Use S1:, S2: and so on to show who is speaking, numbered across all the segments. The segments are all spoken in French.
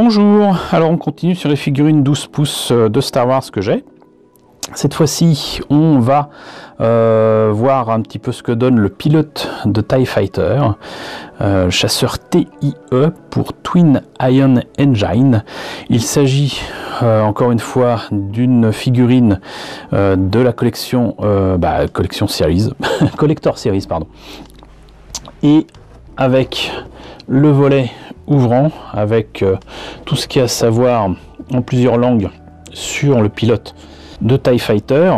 S1: Bonjour, alors on continue sur les figurines 12 pouces de Star Wars que j'ai. Cette fois-ci, on va voir un petit peu ce que donne le pilote de TIE Fighter, chasseur TIE pour Twin Ion Engine. Il s'agit encore une fois d'une figurine de la collection, collection Series, Collector Series, pardon. Et avec le volet ouvrant, avec tout ce qu'il y a à savoir en plusieurs langues sur le pilote de TIE Fighter.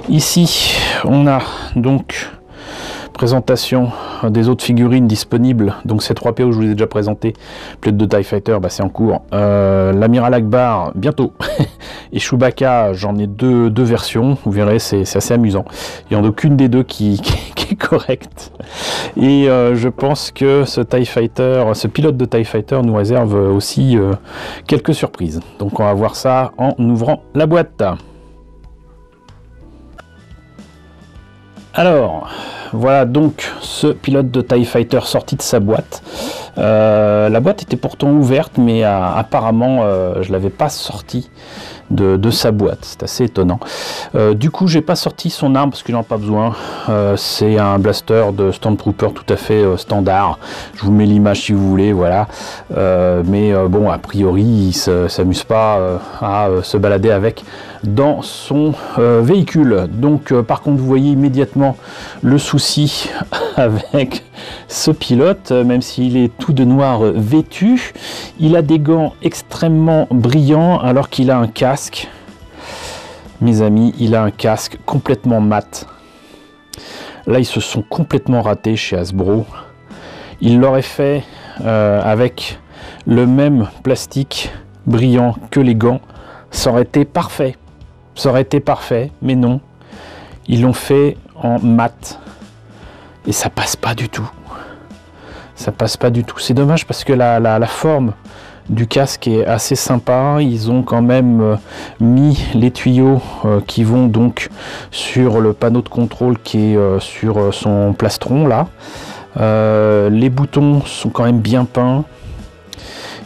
S1: Ici, on a donc présentation des autres figurines disponibles. Donc ces 3 PO, je vous les ai déjà présenté. Pilote de TIE Fighter, c'est en cours. L'Amiral Akbar, bientôt. Et Chewbacca, j'en ai deux versions. Vous verrez, c'est assez amusant. Il n'y en a aucune des deux qui est correcte. Et je pense que ce pilote de TIE Fighter nous réserve aussi quelques surprises. Donc on va voir ça en ouvrant la boîte. Alors, voilà donc ce pilote de TIE Fighter sorti de sa boîte. La boîte était pourtant ouverte, mais apparemment je ne l'avais pas sorti de sa boîte. C'est assez étonnant. Du coup, j'ai pas sorti son arme parce que j'en ai pas besoin. C'est un blaster de Stormtrooper tout à fait standard. Je vous mets l'image si vous voulez, voilà. Mais bon, a priori, il s'amuse pas à se balader avec dans son véhicule. Donc par contre, vous voyez immédiatement le souci avec ce pilote, même s'il est tout de noir vêtu, il a des gants extrêmement brillants alors qu'il a un casque. Mes amis, il a un casque complètement mat. Là, ils se sont complètement ratés chez Hasbro. Ils l'auraient fait avec le même plastique brillant que les gants. Ça aurait été parfait. Ça aurait été parfait, mais non. Ils l'ont fait en mat. Et ça passe pas du tout. Ça passe pas du tout. C'est dommage parce que la forme du casque est assez sympa. Ils ont quand même mis les tuyaux qui vont donc sur le panneau de contrôle qui est sur son plastron là. Les boutons sont quand même bien peints.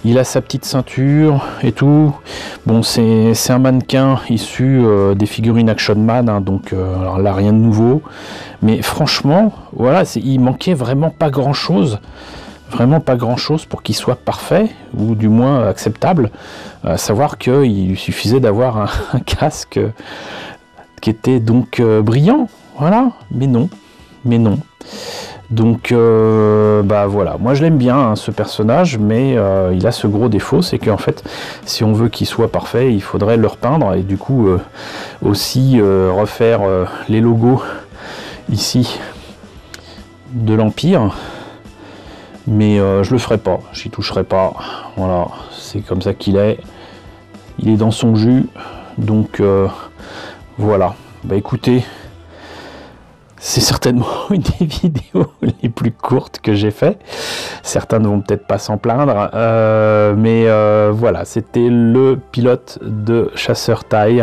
S1: Il a sa petite ceinture et tout. Bon, c'est un mannequin issu des figurines Action Man, hein, donc alors là, rien de nouveau. Mais franchement, voilà, il manquait vraiment pas grand-chose. Vraiment pas grand-chose pour qu'il soit parfait, ou du moins acceptable. À savoir qu'il lui suffisait d'avoir un casque qui était donc brillant. Voilà, mais non. Mais non. Donc voilà, moi je l'aime bien hein, ce personnage, mais il a ce gros défaut, c'est qu'en fait si on veut qu'il soit parfait, il faudrait le repeindre et du coup aussi refaire les logos ici de l'Empire, mais je le ferai pas, j'y toucherai pas. Voilà, c'est comme ça qu'il est, il est dans son jus, donc voilà. Bah écoutez, c'est certainement une des vidéos les plus courtes que j'ai fait. Certains ne vont peut-être pas s'en plaindre, mais voilà, c'était le pilote de chasseur TIE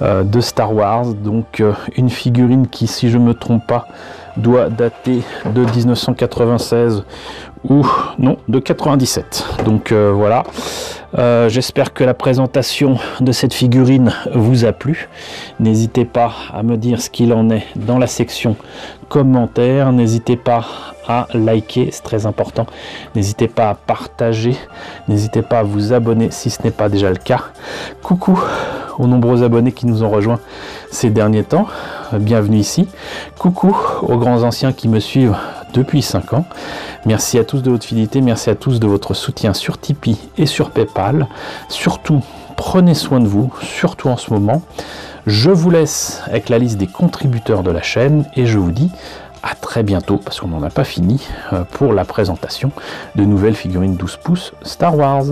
S1: de Star Wars. Donc une figurine qui, si je ne me trompe pas, doit dater de 1996 ou non, de 97. Donc voilà. J'espère que la présentation de cette figurine vous a plu. N'hésitez pas à me dire ce qu'il en est dans la section commentaires. N'hésitez pas à liker, c'est très important. N'hésitez pas à partager. N'hésitez pas à vous abonner si ce n'est pas déjà le cas. Coucou aux nombreux abonnés qui nous ont rejoints ces derniers temps. Bienvenue ici. Coucou aux grands anciens qui me suivent depuis 5 ans. Merci à tous de votre fidélité, merci à tous de votre soutien sur Tipeee et sur Paypal. Surtout, prenez soin de vous, surtout en ce moment. Je vous laisse avec la liste des contributeurs de la chaîne et je vous dis à très bientôt, parce qu'on n'en a pas fini, pour la présentation de nouvelles figurines 12 pouces Star Wars.